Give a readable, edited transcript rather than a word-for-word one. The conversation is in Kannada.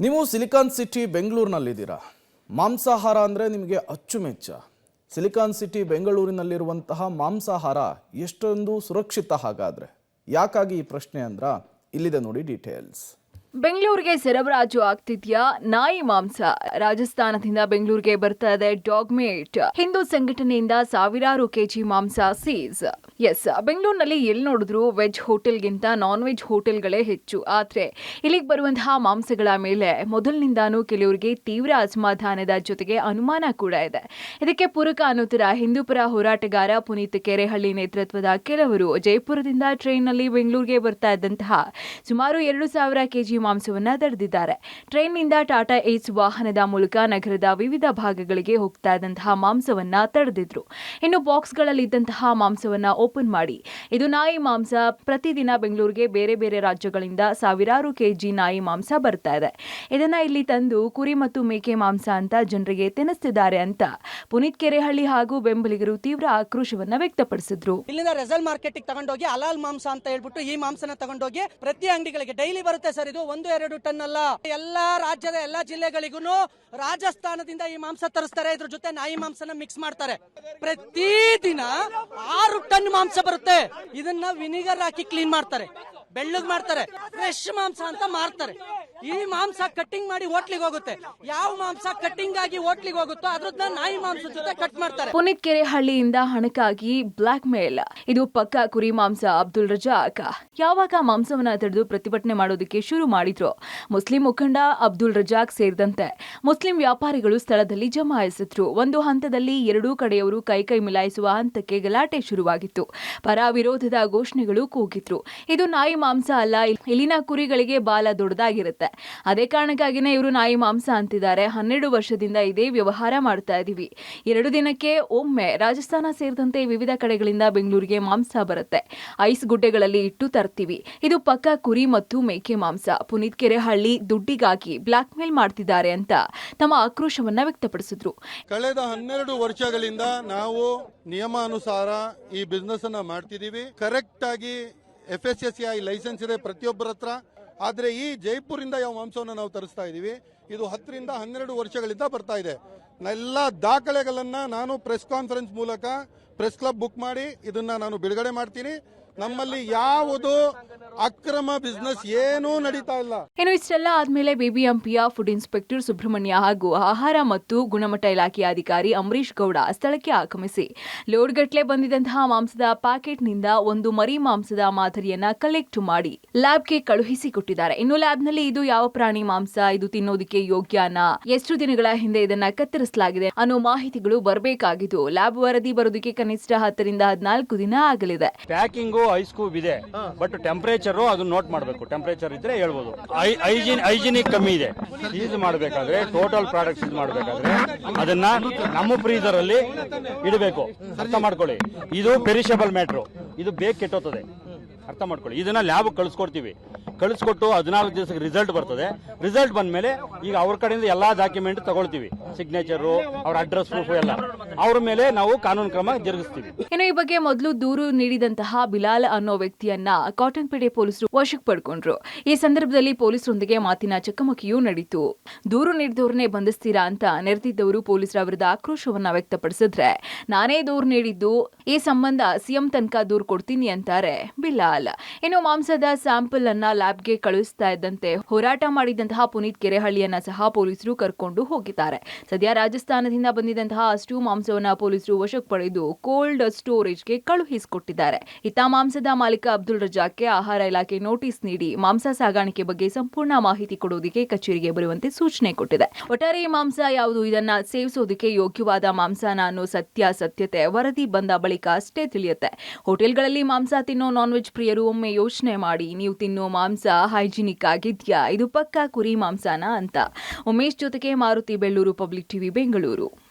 ನೀವು ಸಿಲಿಕಾನ್ ಸಿಟಿ ಬೆಂಗಳೂರಿನಲ್ಲಿದ್ದೀರಾ. ಮಾಂಸಾಹಾರ ಅಂದರೆ ನಿಮಗೆ ಅಚ್ಚುಮೆಚ್ಚ. ಸಿಲಿಕಾನ್ ಸಿಟಿ ಬೆಂಗಳೂರಿನಲ್ಲಿರುವಂತಹ ಮಾಂಸಾಹಾರ ಎಷ್ಟೊಂದು ಸುರಕ್ಷಿತ ಹಾಗಾದರೆ? ಯಾಕಾಗಿ ಈ ಪ್ರಶ್ನೆ ಅಂದ್ರ ಇಲ್ಲಿದೆ ನೋಡಿ ಡೀಟೇಲ್ಸ್. ಬೆಂಗಳೂರಿಗೆ ಸರಬರಾಜು ಆಗ್ತಿದ್ಯಾ ನಾಯಿ ಮಾಂಸ? ರಾಜಸ್ಥಾನದಿಂದ ಬೆಂಗಳೂರಿಗೆ ಬರ್ತಾ ಇದೆ ಡಾಗ್ ಮೀಟ್. ಹಿಂದೂ ಸಂಘಟನೆಯಿಂದ ಸಾವಿರಾರು ಕೆಜಿ ಮಾಂಸ ಸೀಸ್. ಬೆಂಗಳೂರಿನಲ್ಲಿ ಎಲ್ಲಿ ನೋಡಿದ್ರು ವೆಜ್ ಹೋಟೆಲ್ಗಿಂತ ನಾನ್ ವೆಜ್ ಹೋಟೆಲ್ಗಳೇ ಹೆಚ್ಚು. ಆದ್ರೆ ಇಲ್ಲಿಗೆ ಬರುವಂತಹ ಮಾಂಸಗಳ ಮೇಲೆ ಮೊದಲಿನಿಂದಾನು ಕೆಲವರಿಗೆ ತೀವ್ರ ಅಸಮಾಧಾನದ ಜೊತೆಗೆ ಅನುಮಾನ ಕೂಡ ಇದೆ. ಇದಕ್ಕೆ ಪೂರಕ ಅನ್ನುತ್ತರ ಹಿಂದೂಪರ ಹೋರಾಟಗಾರ ಪುನೀತ್ ಕೆರೆಹಳ್ಳಿ ನೇತೃತ್ವದ ಕೆಲವರು ಜೈಪುರದಿಂದ ಟ್ರೈನ್ನಲ್ಲಿ ಬೆಂಗಳೂರಿಗೆ ಬರ್ತಾ ಇದ್ದಂತಹ ಸುಮಾರು 2,000 ಕೆಜಿ ಮಾಂಸವನ್ನ ತಡೆದಿದ್ದಾರೆ. ಟ್ರೈನ್ನಿಂದ ಟಾಟಾ ಏಸ್ ವಾಹನದ ಮೂಲಕ ನಗರದ ವಿವಿಧ ಭಾಗಗಳಿಗೆ ಹೋಗ್ತಾ ಇದ್ದಂತಹ ಮಾಂಸವನ್ನ ತಡೆದಿದ್ರು. ಇನ್ನು ಬಾಕ್ಸ್ಗಳಲ್ಲಿದ್ದಂತಹ ಮಾಂಸವನ್ನ ಓಪನ್ ಮಾಡಿ ಇದು ನಾಯಿ ಮಾಂಸ, ಪ್ರತಿದಿನ ಬೆಂಗಳೂರಿಗೆ ಬೇರೆ ಬೇರೆ ರಾಜ್ಯಗಳಿಂದ ಸಾವಿರಾರು ಕೆಜಿ ನಾಯಿ ಮಾಂಸ ಬರ್ತಾ ಇದೆ, ಇದನ್ನ ಇಲ್ಲಿ ತಂದು ಕುರಿ ಮತ್ತು ಮೇಕೆ ಮಾಂಸ ಅಂತ ಜನರಿಗೆ ತಿನ್ನಿಸ್ತಿದ್ದಾರೆ ಅಂತ ಪುನೀತ್ ಕೆರೆಹಳ್ಳಿ ಹಾಗೂ ಬೆಂಬಲಿಗರು ತೀವ್ರ ಆಕ್ರೋಶವನ್ನ ವ್ಯಕ್ತಪಡಿಸಿದ್ರು. ಇಲ್ಲಿಂದ ರೆಸಲ್ ಮಾರ್ಕೆಟ್ ತಗೊಂಡೋಗಿ ಹಲಾಲ್ ಮಾಂಸ ಅಂತ ಹೇಳ್ಬಿಟ್ಟು ಈ ಮಾಂಸನ ತಗೊಂಡೋಗಿ ಪ್ರತಿ ಅಂಗಡಿಗಳಿಗೆ ಡೈಲಿ ಬರುತ್ತೆ ಸರ್. ಇದು 1-2 ಟನ್ ಅಲ್ಲ, ಎಲ್ಲಾ ರಾಜ್ಯದ ಎಲ್ಲಾ ಜಿಲ್ಲೆಗಳಿಗೂ ರಾಜಸ್ಥಾನದಿಂದ ಈ ಮಾಂಸ ತರಿಸ್ತಾರೆ. ಇದ್ರ ಜೊತೆ ನಾಯಿ ಮಾಂಸನ ಮಿಕ್ಸ್ ಮಾಡ್ತಾರೆ. ಪ್ರತಿದಿನ 6 ಟನ್ ಮಾಂಸ ಬರುತ್ತೆ. ಇದನ್ನ ವಿನಿಗರ್ ಹಾಕಿ ಕ್ಲೀನ್ ಮಾಡ್ತಾರೆ, ಬೆಳ್ಳಗ್ ಮಾಡ್ತಾರೆ, ಫ್ರೆಶ್ ಮಾಂಸ ಅಂತ ಮಾರ್ತಾರೆ. ಈ ಮಾಂಸ ಕಟ್ಟಿಂಗ್ ಮಾಡಿ ಹೋಟ್ಲಿಗೆ ಹೋಗುತ್ತೆ. ಯಾವ ಮಾಂಸ ಕಟ್ಟಿಂಗ್ ಆಗಿ ಹೋಟ್ಲಿಗೆ ಹೋಗುತ್ತೋ ಅದ್ರನ್ನ ನಾಯಿ ಮಾಂಸ ಜೊತೆ ಕಟ್ ಮಾಡ್ತಾರೆ. ಪುನೀತ್ ಕೆರೆಹಳ್ಳಿಯಿಂದ ಹಣಕ್ಕಾಗಿ ಬ್ಲಾಕ್ ಮೇಲ್. ಇದು ಪಕ್ಕಾ ಕುರಿ ಮಾಂಸ. ಅಬ್ದುಲ್ ರಜಾಕ್ ಯಾವಾಗ ಮಾಂಸವನ್ನ ತಡೆದು ಪ್ರತಿಭಟನೆ ಮಾಡೋದಕ್ಕೆ ಶುರು ಮಾಡಿದ್ರು, ಮುಸ್ಲಿಂ ಮುಖಂಡ ಅಬ್ದುಲ್ ರಜಾಕ್ ಸೇರಿದಂತೆ ಮುಸ್ಲಿಂ ವ್ಯಾಪಾರಿಗಳು ಸ್ಥಳದಲ್ಲಿ ಜಮಾಯಿಸಿದ್ರು. ಒಂದು ಹಂತದಲ್ಲಿ ಎರಡೂ ಕಡೆಯವರು ಕೈ ಮಿಲಾಯಿಸುವ ಹಂತಕ್ಕೆ ಗಲಾಟೆ ಶುರುವಾಗಿತ್ತು. ಪರ ವಿರೋಧದ ಘೋಷಣೆಗಳು ಕೂಗಿದ್ರು. ಇದು ನಾಯಿ ಮಾಂಸ ಅಲ್ಲ, ಇಲ್ಲಿನ ಕುರಿಗಳಿಗೆ ಬಾಲ ದೊಡ್ಡದಾಗಿರುತ್ತೆ, ಅದೇ ಕಾರಣಕ್ಕಾಗಿನೇ ಇವರು ನಾಯಿ ಮಾಂಸ ಅಂತಿದ್ದಾರೆ. 12 ವರ್ಷದಿಂದ ಇದೇ ವ್ಯವಹಾರ ಮಾಡ್ತಾ ಇದೀವಿ. 2 ದಿನಕ್ಕೆ ಒಮ್ಮೆ ರಾಜಸ್ಥಾನ ಸೇರಿದಂತೆ ವಿವಿಧ ಕಡೆಗಳಿಂದ ಬೆಂಗಳೂರಿಗೆ ಮಾಂಸ ಬರುತ್ತೆ. ಐಸ್ ಗುಡ್ಡೆಗಳಲ್ಲಿ ಇಟ್ಟು ತರ್ತೀವಿ. ಇದು ಪಕ್ಕಾ ಕುರಿ ಮತ್ತು ಮೇಕೆ ಮಾಂಸ. ಪುನೀತ್ ಕೆರೆಹಳ್ಳಿ ದುಡ್ಡಿಗಾಗಿ ಬ್ಲಾಕ್ ಮೇಲ್ ಮಾಡ್ತಿದ್ದಾರೆ ಅಂತ ತಮ್ಮ ಆಕ್ರೋಶವನ್ನ ವ್ಯಕ್ತಪಡಿಸಿದ್ರು. ಕಳೆದ 12 ವರ್ಷಗಳಿಂದ ನಾವು ನಿಯಮಾನುಸಾರ ಈ ಬಿಸ್ನೆಸ್ ಅನ್ನ ಮಾಡ್ತಿದೀವಿ. ಕರೆಕ್ಟ್ ಆಗಿ FSSAI ಲೈಸೆನ್ಸ್ ಇದೆ ಪ್ರತಿಯೊಬ್ಬರ ಹತ್ರ. ಆದ್ರೆ ಈ ಜೈಪುರಿಂದ ಯಾವ ಮಾಂಸವನ್ನು ನಾವು ತರಿಸ್ತಾ ಇದೀವಿ, ಇದು 10ರಿಂದ 12 ವರ್ಷಗಳಿಂದ ಬರ್ತಾ ಇದೆ. ಎಲ್ಲ ದಾಖಲೆಗಳನ್ನ ನಾನು ಪ್ರೆಸ್ ಕಾನ್ಫರೆನ್ಸ್ ಮೂಲಕ ಪ್ರೆಸ್ ಕ್ಲಬ್ ಬುಕ್ ಮಾಡಿ ಇದನ್ನ ನಾನು ಬಿಡುಗಡೆ ಮಾಡ್ತೀನಿ. ನಮ್ಮಲ್ಲಿ ಯಾವುದು ಅಕ್ರಮ ಬಿಸ್ನೆಸ್ ಏನೂ ನಡೀತಾ ಇಲ್ಲ. ಇನ್ನು ಇಷ್ಟೆಲ್ಲ ಆದ್ಮೇಲೆ ಬಿಬಿಎಂಪಿಯ ಫುಡ್ ಇನ್ಸ್ಪೆಕ್ಟರ್ ಸುಬ್ರಹ್ಮಣ್ಯ ಹಾಗೂ ಆಹಾರ ಮತ್ತು ಗುಣಮಟ್ಟ ಇಲಾಖೆಯ ಅಧಿಕಾರಿ ಅಂಬರೀಶ್ ಗೌಡ ಸ್ಥಳಕ್ಕೆ ಆಗಮಿಸಿ ಲೋಡ್ಗಟ್ಲೆ ಬಂದಿದ್ದಂತಹ ಮಾಂಸದ ಪ್ಯಾಕೆಟ್ನಿಂದ ಒಂದು ಮರಿ ಮಾಂಸದ ಮಾದರಿಯನ್ನ ಕಲೆಕ್ಟ್ ಮಾಡಿ ಲ್ಯಾಬ್ಗೆ ಕಳುಹಿಸಿಕೊಟ್ಟಿದ್ದಾರೆ. ಇನ್ನು ಲ್ಯಾಬ್ನಲ್ಲಿ ಇದು ಯಾವ ಪ್ರಾಣಿ ಮಾಂಸ, ಇದು ತಿನ್ನೋದಕ್ಕೆ ಯೋಗ್ಯನಾ, ಎಷ್ಟು ದಿನಗಳ ಹಿಂದೆ ಇದನ್ನ ಕತ್ತರಿಸಲಾಗಿದೆ ಅನ್ನೋ ಮಾಹಿತಿಗಳು ಬರಬೇಕಾಗಿದ್ದು ಲ್ಯಾಬ್ ವರದಿ ಬರೋದಕ್ಕೆ ಕನಿಷ್ಠ 10ರಿಂದ 14 ದಿನ ಆಗಲಿದೆ. ಪ್ಯಾಕಿಂಗು ಐಸ್ ಕ್ಯೂಬ್ ಇದೆ, ಬಟ್ ಟೆಂಪರೇಚರ್ ಅದು ನೋಟ್ ಮಾಡಬೇಕು. ಟೆಂಪರೇಚರ್ ಇದ್ರೆ ಹೇಳ್ಬೋದು. ಹೈಜಿನಿಕ್ ಕಮ್ಮಿ ಇದೆ. ಸೀಸ್ ಮಾಡಬೇಕಾದ್ರೆ ಟೋಟಲ್ ಪ್ರಾಡಕ್ಟ್ಸ್ ಮಾಡಬೇಕಾದ್ರೆ ಅದನ್ನ ನಮ್ಮ ಫ್ರೀಜರ್ ಅಲ್ಲಿ ಇಡಬೇಕು. ಅರ್ಥ ಮಾಡ್ಕೊಳ್ಳಿ, ಇದು ಪೆರಿಷಬಲ್ ಮ್ಯಾಟ್ರು, ಇದು ಬೇಗ ಕೆಟ್ಟೋಗ್ತದೆ. ಅರ್ಥ ಮಾಡ್ಕೊಳ್ಳಿ. ಇದನ್ನ ಲ್ಯಾಬ್ ಕಳಿಸ್ಕೊಟ್ಟು 14 ದಿವಸಕ್ಕೆ ರಿಸಲ್ಟ್ ಬರ್ತದೆ. ರಿಸಲ್ಟ್ ಬಂದ್ಮೇಲೆ ಈಗ ಅವ್ರ ಕಡೆಯಿಂದ ಎಲ್ಲಾ ಡಾಕ್ಯುಮೆಂಟ್ ತಗೊಳ್ತೀವಿ, ಸಿಗ್ನೇಚರ್, ಅವ್ರ ಅಡ್ರೆಸ್ ಪ್ರೂಫ್ ಎಲ್ಲ, ಅವ್ರ ಮೇಲೆ ನಾವು ಕಾನೂನು ಕ್ರಮ ಜರುಗಿಸ್ತೀವಿ. ಇನ್ನು ಈ ಬಗ್ಗೆ ಮೊದಲು ದೂರು ನೀಡಿದಂತಹ ಬಿಲಾಲ್ ಅನ್ನೋ ವ್ಯಕ್ತಿಯನ್ನ ಕಾಟನ್ಪೇಟೆ ಪೊಲೀಸರು ವಶಕ್ಕೆ ಪಡ್ಕೊಂಡ್ರು. ಈ ಸಂದರ್ಭದಲ್ಲಿ ಪೊಲೀಸರೊಂದಿಗೆ ಮಾತಿನ ಚಕಮಕಿಯೂ ನಡೀತು. ದೂರು ನೀಡಿದವ್ರನ್ನೇ ಬಂಧಿಸ್ತೀರಾ ಅಂತ ನೆರೆದಿದ್ದವರು ಪೊಲೀಸರ ವಿರುದ್ಧ ಆಕ್ರೋಶವನ್ನ ವ್ಯಕ್ತಪಡಿಸಿದ್ರೆ, ನಾನೇ ದೂರು ನೀಡಿದ್ದು, ಈ ಸಂಬಂಧ ಸಿಎಂ ತನಕ ದೂರು ಕೊಡ್ತೀನಿ ಅಂತಾರೆ ಬಿಲಾಲ್. ಇನ್ನು ಮಾಂಸದ ಸ್ಯಾಂಪಲ್ ಅನ್ನ ಲ್ಯಾಬ್ಗೆ ಕಳುಹಿಸ್ತಾ ಇದ್ದಂತೆ ಹೋರಾಟ ಮಾಡಿದಂತಹ ಪುನೀತ್ ಕೆರೆಹಳ್ಳಿಯನ್ನ ಸಹ ಪೊಲೀಸರು ಕರ್ಕೊಂಡು ಹೋಗಿದ್ದಾರೆ. ಸದ್ಯ ರಾಜಸ್ಥಾನದಿಂದ ಬಂದಿದ್ದಂತಹ ಅಷ್ಟು ಮಾಂಸವನ್ನ ಪೊಲೀಸರು ವಶಕ್ಕೆ ಪಡೆದು ಕೋಲ್ಡ್ ಸ್ಟೋರೇಜ್ಗೆ ಕಳುಹಿಸಿಕೊಟ್ಟಿದ್ದಾರೆ. ಇತ್ತ ಮಾಂಸದ ಮಾಲೀಕ ಅಬ್ದುಲ್ ರಜಾಕ್ಗೆ ಆಹಾರ ಇಲಾಖೆ ನೋಟಿಸ್ ನೀಡಿ ಮಾಂಸ ಸಾಗಾಣಿಕೆ ಬಗ್ಗೆ ಸಂಪೂರ್ಣ ಮಾಹಿತಿ ಕೊಡುವುದಕ್ಕೆ ಕಚೇರಿಗೆ ಬರುವಂತೆ ಸೂಚನೆ ಕೊಟ್ಟಿದೆ. ಒಟ್ಟಾರೆ ಈ ಮಾಂಸ ಯಾವುದು, ಇದನ್ನ ಸೇವಿಸೋದಕ್ಕೆ ಯೋಗ್ಯವಾದ ಮಾಂಸನ ಅನ್ನೋ ಸತ್ಯತೆ ವರದಿ ಬಂದ ಬಳಿಕ ಅಷ್ಟೇ ತಿಳಿಯುತ್ತೆ. ಹೋಟೆಲ್ಗಳಲ್ಲಿ ಮಾಂಸ ತಿನ್ನೋ ನಾನ್ ವೆಜ್ ಪ್ರಿಯರು ಒಮ್ಮೆ ಯೋಚನೆ ಮಾಡಿ, ನೀವು ತಿನ್ನೋ ಮಾಂಸ ಹೈಜಿನಿಕ್ ಆಗಿದ್ಯಾ, ಇದು ಪಕ್ಕಾ ಕುರಿ ಮಾಂಸನಾ ಅಂತ. ಉಮೇಶ್ ಜೊತೆಗೆ ಮಾರುತಿ, ಬೆಳ್ಳೂರು, ಪಬ್ಲಿಕ್ ಟಿವಿ, ಬೆಂಗಳೂರು.